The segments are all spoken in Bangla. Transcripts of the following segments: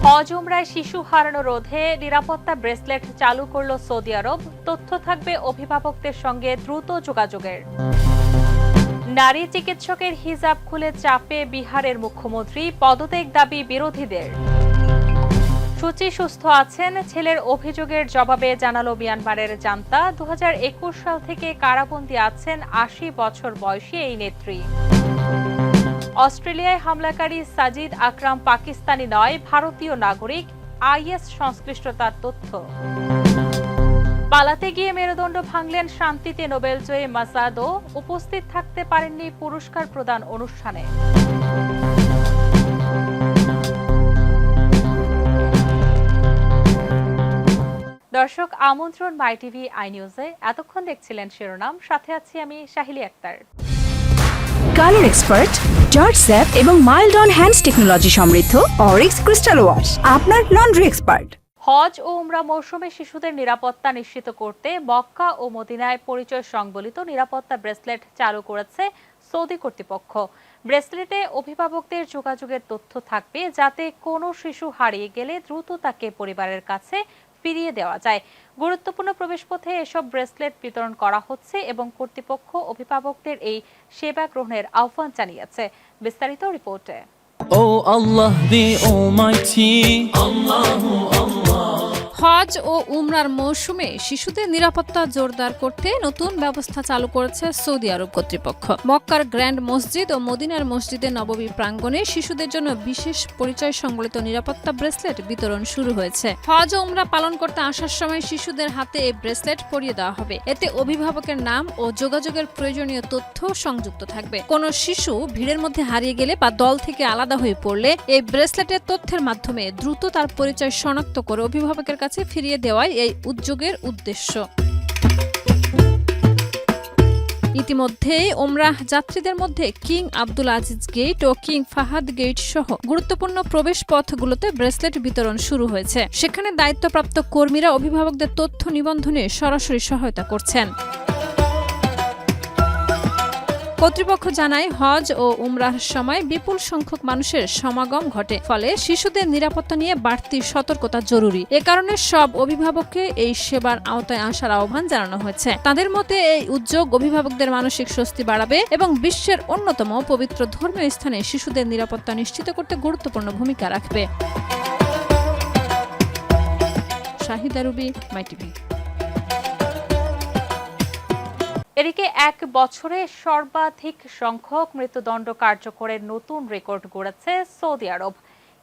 হজ উমরায় শিশু হারানো রোধে নিরাপত্তা ব্রেসলেট চালু করল সৌদি আরব। তথ্য থাকবে অভিভাবকদের সঙ্গে দ্রুত যোগাযোগের। নারী চিকিৎসকের হিজাব খুলে চাপে বিহারের মুখ্যমন্ত্রী, পদত্যাগ দাবি বিরোধীদের। সূচি সুস্থ আছেন, ছেলের অভিযোগের জবাবে জানালো মিয়ানমারের জান্তা। 2021 সাল থেকে কারাবন্দী আছেন 80 বছর বয়সী এই নেত্রী। অস্ট্রেলিয়ায় হামলাকারী সাজিদ আকরাম পাকিস্তানি নয়, ভারতীয় নাগরিক, আইএস সংশ্লিষ্টতার তথ্য। পালাতে গিয়ে মেরুদণ্ড ভাঙলেন শান্তিতে নোবেলজয়ী মাসাদো, উপস্থিত থাকতে পারেননি পুরস্কার প্রদান অনুষ্ঠানে। দর্শক, আমন্ত্রণ মাই টিভি আই নিউজে। এতক্ষণ দেখছিলেন শিরোনাম, সাথে আছি আমি শাহিলি আক্তার। কালার এক্সপার্ট, জর্জ স্যাপ এবং মাইল্ড অন হ্যান্ডস টেকনোলজি সমৃদ্ধ অরিক্স ক্রিস্টাল ওয়াশ আপনার লন্ড্রি এক্সপার্ট। হজ ও উমরা মৌসুমে শিশুদের নিরাপত্তা নিশ্চিত করতে মক্কা ও মদিনায় পরিচয় সংবলিত নিরাপত্তা ব্রেসলেট চালু করেছে সৌদি কর্তৃপক্ষ। ব্রেসলেটে অভিভাবকদের যোগাযোগের তথ্য থাকবে, যাতে কোনো শিশু হারিয়ে গেলে দ্রুত তাকে পরিবারের কাছে ফিরিয়ে দেওয়া যায়। গুরুত্বপূর্ণ প্রবেশপথে এসব ব্রেসলেট বিতরণ করা হচ্ছে এবং কর্তৃপক্ষ অভিভাবকদের এই সেবা গ্রহণের আহ্বান জানিয়েছে। বিস্তারিত রিপোর্টে। Oh Allah the Almighty, Allahu Allah. হজ ও উমরার মৌসুমে শিশুদের নিরাপত্তা জোরদার করতে নতুন ব্যবস্থা চালু করেছে সৌদি আরব কর্তৃপক্ষ। মক্কার গ্র্যান্ড মসজিদ ও মদিনার মসজিদে নববী প্রাঙ্গণে শিশুদের জন্য বিশেষ পরিচয় সংবলিত নিরাপত্তা ব্রেসলেট বিতরণ শুরু হয়েছে। হজ ও উমরা পালন করতে আসার সময় শিশুদের হাতে এই ব্রেসলেট পরিয়ে দেওয়া হবে। এতে অভিভাবকের নাম ও যোগাযোগের প্রয়োজনীয় তথ্য সংযুক্ত থাকবে। কোনো শিশু ভিড়ের মধ্যে হারিয়ে গেলে বা দল থেকে আলাদা হয়ে পড়লে এই ব্রেসলেটের তথ্যের মাধ্যমে দ্রুত তার পরিচয় শনাক্ত করে অভিভাবকের কাছে ফিরিয়ে দেওয়াই এই উদ্যোগের উদ্দেশ্য। ইতিমধ্যে ওমরাহ যাত্রীদের মধ্যে কিং আব্দুল আজিজ গেট ও কিং ফাহাদ গেট সহ গুরুত্বপূর্ণ প্রবেশ পথগুলোতে ব্রেসলেট বিতরণ শুরু হয়েছে। সেখানে দায়িত্বপ্রাপ্ত কর্মীরা অভিভাবকদের তথ্য নিবন্ধনে সরাসরি সহায়তা করছেন। কর্তৃপক্ষ জানায়, হজ ও উমরাহর সময় বিপুল সংখ্যক মানুষের সমাগম ঘটে, ফলে শিশুদের নিরাপত্তা নিয়ে বাড়তি সতর্কতা জরুরি। এ কারণে সব অভিভাবককে এই সেবার আওতায় আসার আহ্বান জানানো হয়েছে। তাদের মতে এই উদ্যোগ অভিভাবকদের মানসিক স্বস্তি বাড়াবে এবং বিশ্বের অন্যতম পবিত্র ধর্মীয় স্থানে শিশুদের নিরাপত্তা নিশ্চিত করতে গুরুত্বপূর্ণ ভূমিকা রাখবে। শাহিদা রুবি, মাই টিভি। এদিকে 1 বছরে সর্বাধিক সংখ্যক মৃত্যুদণ্ড কার্যকরের নতুন রেকর্ড গড়েছে সৌদি আরব।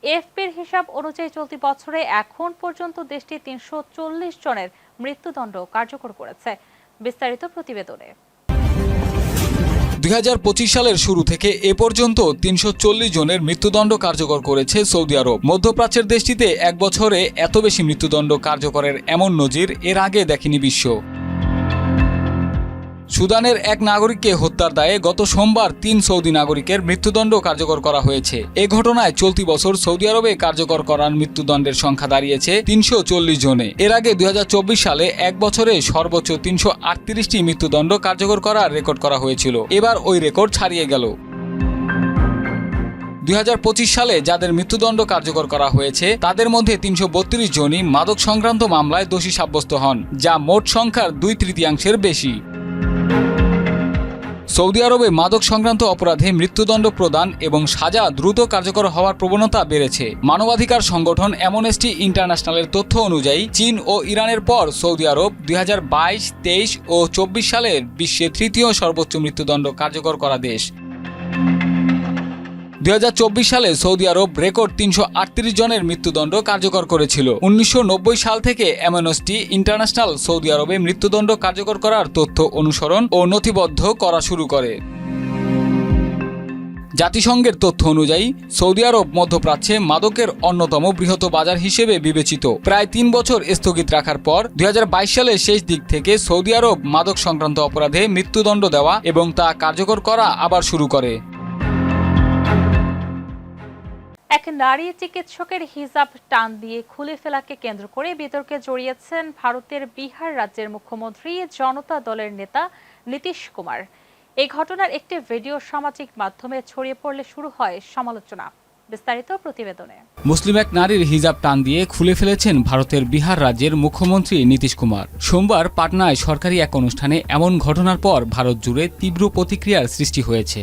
এএফপির হিসাব অনুযায়ী চলতি বছরে এখন পর্যন্ত দেশটি 340 জনের মৃত্যুদণ্ড কার্যকর করেছে। বিস্তারিত প্রতিবেদনে। 2025 সালের শুরু থেকে এ পর্যন্ত 340 জনের মৃত্যুদণ্ড কার্যকর করেছে সৌদি আরব। মধ্যপ্রাচ্যের দেশটিতে 1 বছরে এত বেশি মৃত্যুদণ্ড কার্যকরের এমন নজির এর আগে দেখেনি বিশ্ব। সুদানের এক নাগরিককে হত্যার দায়ে গত সোমবার 3 সৌদি নাগরিকের মৃত্যুদণ্ড কার্যকর করা হয়েছে। এ ঘটনায় চলতি বছর সৌদি আরবে কার্যকর করার মৃত্যুদণ্ডের সংখ্যা দাঁড়িয়েছে 340 জনে। এর আগে 2024 সালে 1 বছরে সর্বোচ্চ 338টি মৃত্যুদণ্ড কার্যকর করার রেকর্ড করা হয়েছিল। এবার ওই রেকর্ড ছাড়িয়ে গেল। 2025 সালে যাদের মৃত্যুদণ্ড কার্যকর করা হয়েছে তাদের মধ্যে 332 জনই মাদক সংক্রান্ত মামলায় দোষী সাব্যস্ত হন, যা মোট সংখ্যার 2/3 বেশি। সৌদি আরবে মাদক সংক্রান্ত অপরাধে মৃত্যুদণ্ড প্রদান এবং সাজা দ্রুত কার্যকর হওয়ার প্রবণতা বেড়েছে। মানবাধিকার সংগঠন অ্যামনেস্টি ইন্টারন্যাশনালের তথ্য অনুযায়ী চীন ও ইরানের পর সৌদি আরব 2022, 23 ও 24 সালের বিশ্বে 3য় সর্বোচ্চ মৃত্যুদণ্ড কার্যকর করা দেশ। 2024 সালে সৌদি আরব রেকর্ড 338 জনের মৃত্যুদণ্ড কার্যকর করেছিল। 1990 সাল থেকে অ্যামনেস্টি ইন্টারন্যাশনাল সৌদি আরবে মৃত্যুদণ্ড কার্যকর করার তথ্য অনুসরণ ও নথিবদ্ধ করা শুরু করে। জাতিসংঘের তথ্য অনুযায়ী সৌদি আরব মধ্যপ্রাচ্যে মাদকের অন্যতম বৃহৎ বাজার হিসেবে বিবেচিত। প্রায় 3 বছর স্থগিত রাখার পর 2022 সালের শেষ দিক থেকে সৌদি আরব মাদক সংক্রান্ত অপরাধে মৃত্যুদণ্ড দেওয়া এবং তা কার্যকর করা আবার শুরু করে। এক নারী চিকিৎসকের হিজাব টান দিয়ে খুলে ফেলাকে কেন্দ্র করে বিতর্কে জড়িয়েছেন ভারতের বিহার রাজ্যের মুখ্যমন্ত্রী জনতা দলের নেতা নীতিশ কুমার। এই ঘটনার একটি ভিডিও সামাজিক মাধ্যমে ছড়িয়ে পড়লে শুরু হয় সমালোচনা। বিস্তারিত প্রতিবেদনে। মুসলিম এক নারীর হিজাব টান দিয়ে খুলে ফেলেছেন ভারতের বিহার রাজ্যের মুখ্যমন্ত্রী নীতিশ কুমার। সোমবার পাটনায় সরকারি এক অনুষ্ঠানে এমন ঘটনার পর ভারত জুড়ে তীব্র প্রতিক্রিয়ার সৃষ্টি হয়েছে।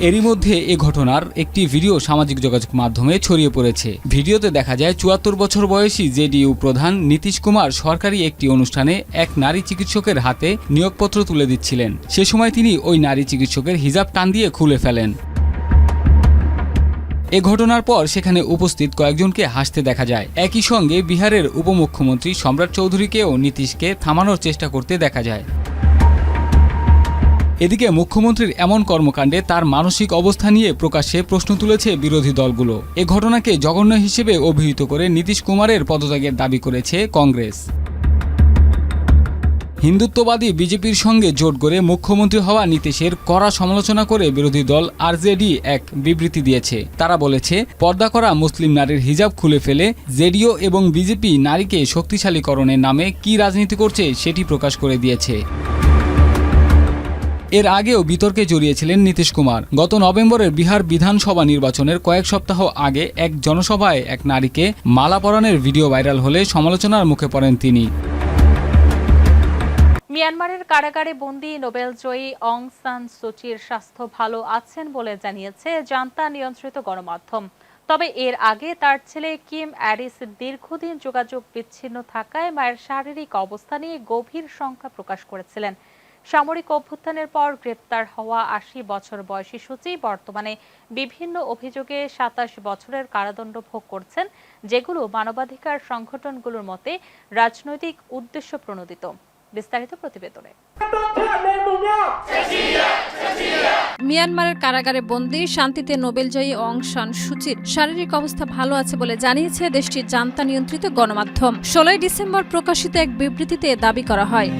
এরই মধ্যে এ ঘটনার একটি ভিডিও সামাজিক যোগাযোগ মাধ্যমে ছড়িয়ে পড়েছে। ভিডিওতে দেখা যায় ৭৪ বছর বয়সী জেডিইউ প্রধান নীতিশ কুমার সরকারি একটি অনুষ্ঠানে এক নারী চিকিৎসকের হাতে নিয়োগপত্র তুলে দিচ্ছিলেন। সে সময় তিনি ওই নারী চিকিৎসকের হিজাব টান দিয়ে খুলে ফেলেন। এ ঘটনার পর সেখানে উপস্থিত কয়েকজনকে হাসতে দেখা যায়। একই সঙ্গে বিহারের উপমুখ্যমন্ত্রী সম্রাট চৌধুরীকেও নীতিশকে থামানোর চেষ্টা করতে দেখা যায়। এদিকে মুখ্যমন্ত্রীর এমন কর্মকাণ্ডে তার মানসিক অবস্থা নিয়ে প্রকাশ্যে প্রশ্ন তুলেছে বিরোধী দলগুলো। এ ঘটনাকে জঘন্য হিসেবে অভিহিত করে নীতিশ কুমারের পদত্যাগের দাবি করেছে কংগ্রেস। হিন্দুত্ববাদী বিজেপির সঙ্গে জোট করে মুখ্যমন্ত্রী হওয়া নীতিশের কড়া সমালোচনা করে বিরোধী দল আরজেডি এক বিবৃতি দিয়েছে। তারা বলেছে, পর্দা করা মুসলিম নারীর হিজাব খুলে ফেলে জেডিইউ এবং বিজেপি নারীকে শক্তিশালীকরণের নামে কী রাজনীতি করছে সেটি প্রকাশ করে দিয়েছে। এর আগেও বিতর্কে জড়িয়েছিলেন নীতিশ কুমার। গত নভেম্বরের বিহার বিধানসভা নির্বাচনের কয়েক সপ্তাহ আগে এক জনসভায় এক নারীকে মালা পরানোর ভিডিও ভাইরাল হলে সমালোচনার মুখে পড়েন তিনি। মিয়ানমারের কারাগারে বন্দী নোবেলজয়ী অং সান সুচির স্বাস্থ্য ভালো আছেন বলে জানিয়েছে জান্তা নিয়ন্ত্রিত গণমাধ্যম। তবে এর আগে তার ছেলে কিম অ্যারিস দীর্ঘদিন যোগাযোগ বিচ্ছিন্ন থাকায় মায়ের শারীরিক অবস্থা নিয়ে গভীর শঙ্কা প্রকাশ করেছিলেন। সামরিক অভ্যুত্থানের পর গ্রেপ্তার হওয়া ৮০ বছর বয়সী সূচি বর্তমানে বিভিন্ন অভিযোগে ২৭ বছরের কারাদণ্ড ভোগ করছেন, যেগুলো মানবাধিকার সংগঠনগুলোর মতে রাজনৈতিক উদ্দেশ্য প্রণোদিত। বিস্তারিত প্রতিবেদনে। মিয়ানমারের কারাগারে বন্দী শান্তিতে নোবেলজয়ী অং সান সুচির শারীরিক অবস্থা ভালো আছে বলে জানিয়েছে দেশটির জান্তা নিয়ন্ত্রিত গণমাধ্যম। ১৬ ডিসেম্বর প্রকাশিত এক বিবৃতিতে দাবি করা হয়,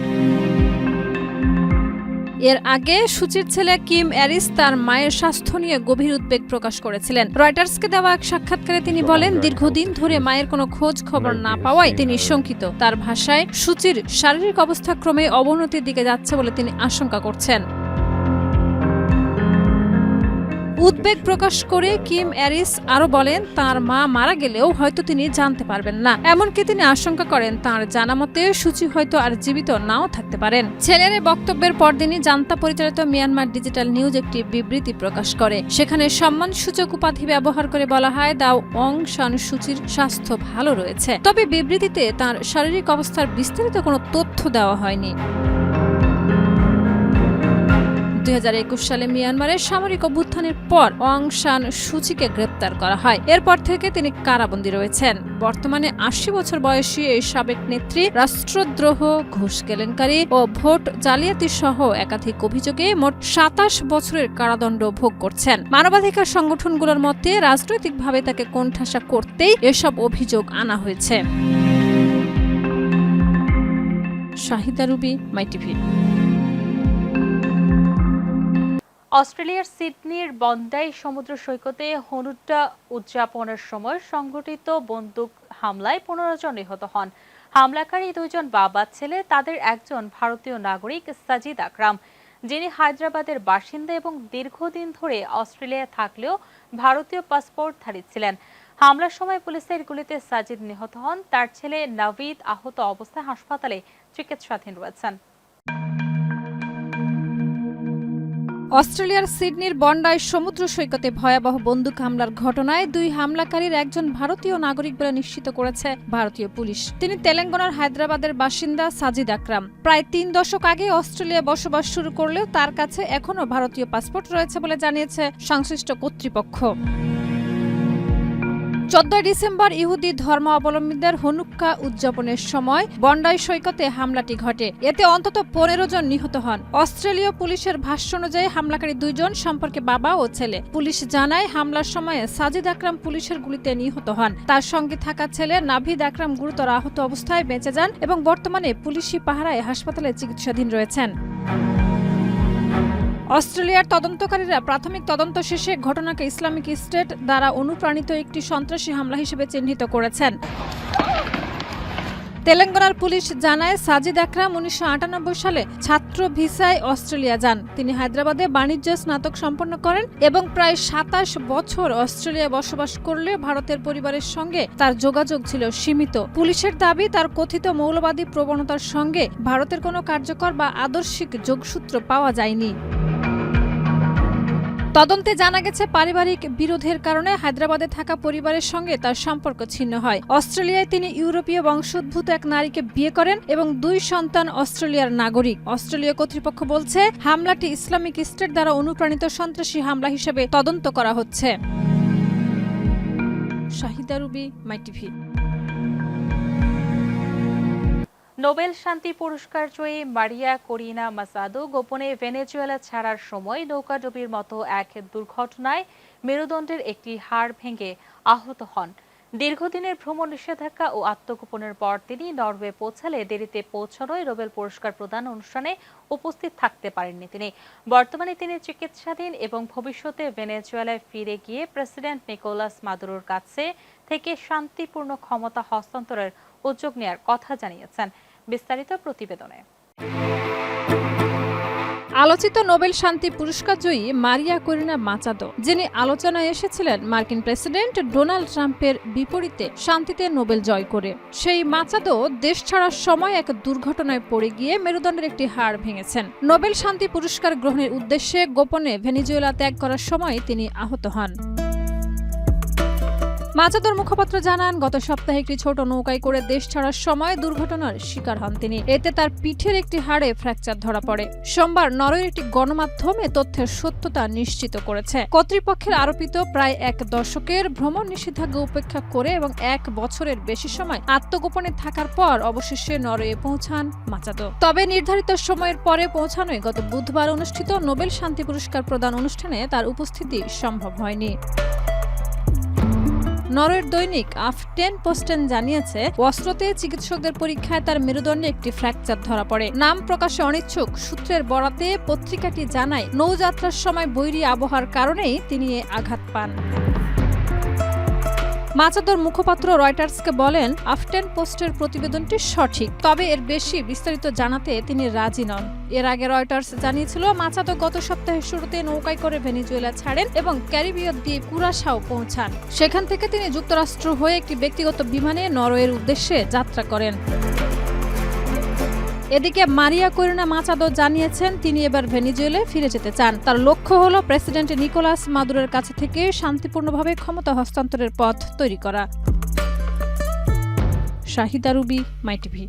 এর আগে সুচির ছেলে কিম অ্যারিস তার মায়ের স্বাস্থ্য নিয়ে গভীর উদ্বেগ প্রকাশ করেছিলেন। রয়টার্সকে দেওয়া এক সাক্ষাৎকারে তিনি বলেন, দীর্ঘদিন ধরে মায়ের কোনো খোঁজ খবর না পাওয়ায় তিনি শঙ্কিত। তার ভাষায়, সুচির শারীরিক অবস্থা ক্রমে অবনতির দিকে যাচ্ছে বলে তিনি আশঙ্কা করছেন। উদ্বেগ প্রকাশ করে কিম অ্যারিস আরো বলেন, তার মা মারা গেলেও হয়তো তিনি জানতে পারবেন না। এমনকি তিনি আশঙ্কা করেন তার জানা মতে সুচি হয়তো আর জীবিত নাও থাকতে পারেন। ছেলের বক্তব্যের পরদিনই জান্তা পরিচালিত মিয়ানমার ডিজিটাল নিউজ একটি বিবৃতি প্রকাশ করে। সেখানে সম্মানসূচক উপাধি ব্যবহার করে বলা হয়, দাও অং সান সুচির স্বাস্থ্য ভালো রয়েছে। তবে বিবৃতিতে তার শারীরিক অবস্থার বিস্তারিত কোনো তথ্য দেওয়া হয়নি। ২০২১ সালে মিয়ানমারের সামরিক অভ্যুত্থানের পর অং সান সুচিকে গ্রেপ্তার করা হয়। এরপর থেকে তিনি কারাবন্দী রয়েছেন। বর্তমানে ৮০ বছর বয়সী এই সাবেক নেত্রী রাষ্ট্রদ্রোহ, ঘুষ কেলেঙ্কারি ও ভোট জালিয়াতি সহ একাধিক অভিযোগে মোট ২৭ বছরের কারাদণ্ড ভোগ করছেন। মানবাধিকার সংগঠনগুলোর মতে রাজনৈতিকভাবে তাকে কোণঠাসা করতেই এসব অভিযোগ আনা হয়েছে। Shahida Ruby, MyTV. অস্ট্রেলিয়ার সিডনির বন্দাই সমুদ্র সৈকতে হনুড্ডা উদযাপনের সময় সংঘটিত বন্দুক হামলায় ১৫ জন নিহত হন। হামলাকারী ২ জন বাবা ছেলে। তাদের একজন ভারতীয় নাগরিক সাজিদ আকরাম, যিনি হায়দ্রাবাদের বাসিন্দা এবং দীর্ঘদিন ধরে অস্ট্রেলিয়ায় থাকলেও ভারতীয় পাসপোর্টধারী ছিলেন। হামলার সময় পুলিশের গুলিতে সাজিদ নিহত হন। তার ছেলে নাভিদ আহত অবস্থায় হাসপাতালে চিকিৎসাধীন রয়েছেন। অস্ট্রেলিয়ার সিডনির বন্ডাই সমুদ্র সৈকতে ভয়াবহ বন্দুক হামলার ঘটনায় ২ হামলাকারীর একজন ভারতীয় নাগরিক বলে নিশ্চিত করেছে ভারতীয় পুলিশ। তিনি তেলেঙ্গানার হায়দ্রাবাদের বাসিন্দা সাজিদ আকরাম। প্রায় ৩ দশক আগে অস্ট্রেলিয়ায় বসবাস শুরু করলেও তার কাছে এখনও ভারতীয় পাসপোর্ট রয়েছে বলে জানিয়েছে সংশ্লিষ্ট কর্তৃপক্ষ। ১৪ ডিসেম্বর ইহুদি ধর্মাবলম্বীদের হনুক্কা উদযাপনের সময় বন্ডাই সৈকতে হামলাটি ঘটে। এতে অন্তত ১৫ জন নিহত হন। অস্ট্রেলীয় পুলিশের ভাষ্য অনুযায়ী হামলাকারী ২ জন সম্পর্কে বাবা ও ছেলে। পুলিশ জানায়, হামলার সময় সাজিদ আকরাম পুলিশের গুলিতে নিহত হন। তার সঙ্গে থাকা ছেলে নাভিদ আকরাম গুরুতর আহত অবস্থায় বেঁচে যান এবং বর্তমানে পুলিশি পাহারায় হাসপাতালে চিকিৎসাধীন রয়েছেন। অস্ট্রেলিয়ার তদন্তকারীরা প্রাথমিক তদন্ত শেষে ঘটনাকে ইসলামিক স্টেট দ্বারা অনুপ্রাণিত একটি সন্ত্রাসী হামলা হিসেবে চিহ্নিত করেছেন। তেলেঙ্গানার পুলিশ জানায় সাজিদ আকরাম 1998 সালে ছাত্র ভিসায় অস্ট্রেলিয়া যান। তিনি হায়দ্রাবাদে বাণিজ্য স্নাতক সম্পন্ন করেন এবং প্রায় 27 বছর অস্ট্রেলিয়ায় বসবাস করলে ভারতের পরিবারের সঙ্গে তার যোগাযোগ ছিল সীমিত। পুলিশের দাবি, তার কথিত মৌলবাদী প্রবণতার সঙ্গে ভারতের কোনো কার্যকর বা আদর্শিক যোগসূত্র পাওয়া যায়নি। তদন্তে জানা গেছে, পারিবারিক বিরোধের কারণে হায়দ্রাবাদে থাকা পরিবারের সঙ্গে তার সম্পর্ক ছিন্ন হয়। অস্ট্রেলিয়ায় তিনি ইউরোপীয় বংশোদ্ভূত এক নারীকে বিয়ে করেন এবং 2 সন্তান অস্ট্রেলিয়ার নাগরিক। অস্ট্রেলীয় কর্তৃপক্ষ বলছে, হামলাটি ইসলামিক স্টেট দ্বারা অনুপ্রাণিত সন্ত্রাসী হামলা হিসেবে তদন্ত করা হচ্ছে। Shahida Ruby, MyTV. নোবেল শান্তি পুরস্কার জয়ী মারিয়া করিনা মাসাদো গোপনে ভেনেজুয়েলা ছাড়ার সময় নৌকাডুবির মতো এক দুর্ঘটনায় মেরুদণ্ডের একটি হাড় ভেঙে আহত হন। দীর্ঘদিনের ভ্রমণ নিষেধাজ্ঞা ও আত্মগোপনের পর তিনি নরওয়ে পৌঁছালে দেরিতে পৌঁছানোয় নোবেল পুরস্কার প্রদান অনুষ্ঠানে উপস্থিত থাকতে পারেননি তিনি। বর্তমানে তিনি চিকিৎসাধীন এবং ভবিষ্যতে ভেনেজুয়েলায় ফিরে গিয়ে প্রেসিডেন্ট নিকোলাস মাদুরোর কাছে থেকে শান্তিপূর্ণ ক্ষমতা হস্তান্তরের উদ্যোগ নেওয়ার কথা জানিয়েছেন। বিস্তারিত প্রতিবেদনে। আলোচিত নোবেল শান্তি পুরস্কার জয়ী মারিয়া করিনা মাচাদো, যিনি আলোচনায় এসেছিলেন মার্কিন প্রেসিডেন্ট ডোনাল্ড ট্রাম্পের বিপরীতে শান্তিতে নোবেল জয় করে, সেই মাচাদো দেশ ছাড়ার সময় এক দুর্ঘটনায় পড়ে গিয়ে মেরুদণ্ডের একটি হাড় ভেঙেছেন। নোবেল শান্তি পুরস্কার গ্রহণের উদ্দেশ্যে গোপনে ভেনেজুয়েলা ত্যাগ করার সময় তিনি আহত হন। মাচাদোর মুখপাত্র জানান, গত সপ্তাহে একটি ছোট নৌকায় করে দেশ ছাড়ার সময় দুর্ঘটনার শিকার হন তিনি। এতে তার পিঠের একটি হাড়ে ফ্র্যাকচার ধরা পড়ে। সোমবার নরওয়ের একটি গণমাধ্যম এ তথ্যের সত্যতা নিশ্চিত করেছে। কর্তৃপক্ষের আরোপিত প্রায় 1 দশকের ভ্রমণ নিষেধাজ্ঞা উপেক্ষা করে এবং 1 বছরের বেশি সময় আত্মগোপনে থাকার পর অবশেষে নরওয়ে পৌঁছান মাচাদো। তবে নির্ধারিত সময়ের পরে পৌঁছানোয় গত বুধবার অনুষ্ঠিত নোবেল শান্তি পুরস্কার প্রদান অনুষ্ঠানে তার উপস্থিতি সম্ভব হয়নি। নরওয়ের দৈনিক আফটেনপোস্টেন জানিয়েছে, অস্ত্রতে চিকিৎসকদের পরীক্ষায় তার মেরুদণ্ডে একটি ফ্র্যাকচার ধরা পড়ে। নাম প্রকাশে অনিচ্ছুক সূত্রের বরাতে পত্রিকাটি জানায়, নৌযাত্রার সময় বৈরী আবহাওয়ার কারণেই তিনি এ আঘাত পান। মাচাদোর মুখপাত্র রয়টার্সকে বলেন, আফটেন পোস্টের প্রতিবেদনটি সঠিক, তবে এর বেশি বিস্তারিত জানাতে তিনি রাজি নন। এর আগে রয়টার্স জানিয়েছিল, মাচাদো গত সপ্তাহের শুরুতে নৌকায় করে ভেনেজুয়েলা ছাড়েন এবং ক্যারিবীয় দ্বীপ কুরাসাও পৌঁছান। সেখান থেকে তিনি যুক্তরাষ্ট্র হয়ে একটি ব্যক্তিগত বিমানে নরওয়ের উদ্দেশ্যে যাত্রা করেন। এদিকে মারিয়া করিনা মাচাদো জানিয়েছেন, তিনি এবার ভেনেজুয়েলায় ফিরে যেতে চান। তার লক্ষ্য হল প্রেসিডেন্ট নিকোলাস মাদুরোর কাছে থেকে শান্তিপূর্ণভাবে ক্ষমতা হস্তান্তরের পথ তৈরি করা। Shahida Ruby, MyTV.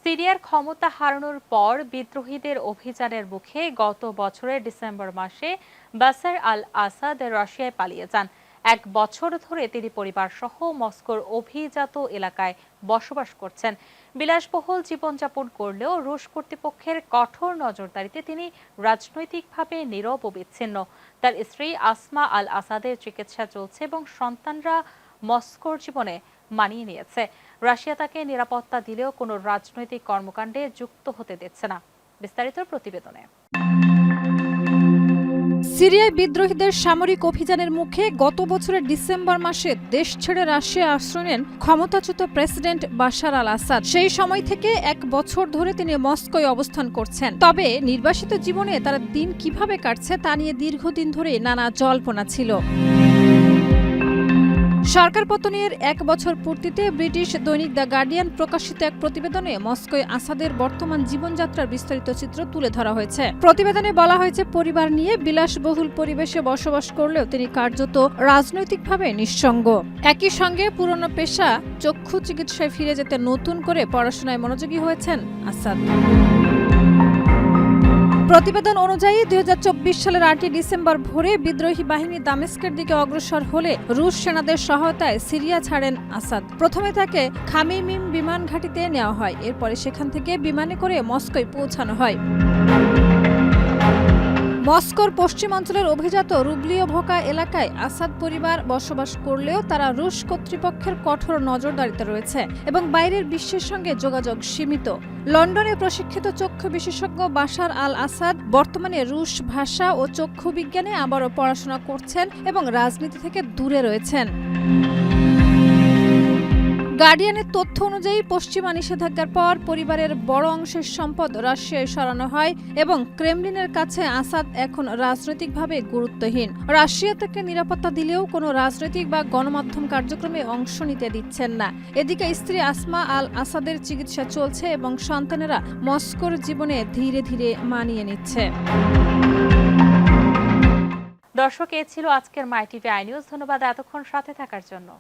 সিরিয়ার ক্ষমতা হারানোর পর বিদ্রোহীদের অভিযানের মুখে গত বছরের ডিসেম্বর মাসে বাশার আল আসাদ রাশিয়ায় পালিয়ে যান। 1 বছর ধরে তিনি পরিবার সহ মস্কোর অভিজাত এলাকায় বসবাস করছেন। বিলাসবহুল জীবনযাপন করলেও রুশ কর্তৃপক্ষের কঠোর নজরদারিতে তিনি রাজনৈতিকভাবে নীরব ও বিচ্ছিন্ন। তার স্ত্রী আসমা আল আসাদের চিকিৎসা চলছে এবং সন্তানরা মস্কোর জীবনে মানিয়ে নিয়েছে। রাশিয়া তাকে নিরাপত্তা দিলেও কোনো রাজনৈতিক কর্মকাণ্ডে যুক্ত হতে দিচ্ছে না। বিস্তারিত প্রতিবেদনে। সিরিয়ায় বিদ্রোহীদের সামরিক অভিযানের মুখে গত বছরের ডিসেম্বর মাসে দেশ ছেড়ে রাশিয়া আশ্রয় নেন ক্ষমতাচ্যুত প্রেসিডেন্ট বাশার আল আসাদ। সেই সময় থেকে 1 বছর ধরে তিনি মস্কোয় অবস্থান করছেন। তবে নির্বাসিত জীবনে তার দিন কিভাবে কাটছে তা নিয়ে দীর্ঘদিন ধরে নানা জল্পনা ছিল। সরকার পতনের 1 বছর পূর্তিতে ব্রিটিশ দৈনিক দ্য গার্ডিয়ান প্রকাশিত এক প্রতিবেদনে মস্কোয় আসাদের বর্তমান জীবনযাত্রার বিস্তারিত চিত্র তুলে ধরা হয়েছে। প্রতিবেদনে বলা হয়েছে, পরিবার নিয়ে বিলাসবহুল পরিবেশে বসবাস করলেও তিনি কার্যত রাজনৈতিকভাবে নিঃসঙ্গ। একই সঙ্গে পুরনো পেশা চক্ষু চিকিৎসায় ফিরে যেতে নতুন করে পড়াশোনায় মনোযোগী হয়েছেন আসাদ। প্রতিবেদন অনুযায়ী 2024 সালের 8 ডিসেম্বর ভোরে বিদ্রোহী বাহিনী দামেস্কের দিকে অগ্রসর হলে রুশ সেনাদের সহায়তায় সিরিয়া ছাড়েন আসাদ। প্রথমে তাকে খামিমিম বিমান ঘাঁটিতে নেওয়া হয়, এরপরে সেখান থেকে বিমানে করে মস্কোয় পৌঁছানো হয়। মস্কোর পশ্চিম অঞ্চলের অভিজাত রুবলিওভকা এলাকায় আসাদ পরিবার বসবাস করলেও তারা রুশ কর্তৃপক্ষের কঠোর নজরদারিতে রয়েছে এবং বাইরের বিশ্বের সঙ্গে যোগাযোগ সীমিত। লন্ডনে প্রশিক্ষিত চক্ষু বিশেষজ্ঞ বাশার আল আসাদ বর্তমানে রুশ ভাষা ও চক্ষু বিজ্ঞানে আবারও পড়াশোনা করছেন এবং রাজনীতি থেকে দূরে রয়েছেন। গার্ডিয়ানের তথ্য অনুযায়ী পশ্চিমা নিষেধাজ্ঞার পর পরিবারের বড় অংশের সম্পদ রাশিয়ায় সরানো হয় এবং ক্রেমলিনের কাছে আসাদ এখন রাজনৈতিকভাবে গুরুত্বহীন। রাশিয়া তাকে নিরাপত্তা দিলেও কোনো রাজনৈতিক বা গণমাধ্যম কার্যক্রমে অংশ নিতে দিচ্ছেন না। এদিকে স্ত্রী আসমা আল আসাদের চিকিৎসা চলছে এবং সন্তানেরা মস্কোর জীবনে ধীরে ধীরে মানিয়ে নিচ্ছে। দর্শক, এ ছিল আজকের মাই টিভি আই নিউজ। ধন্যবাদ এতক্ষণ সাথে থাকার জন্য।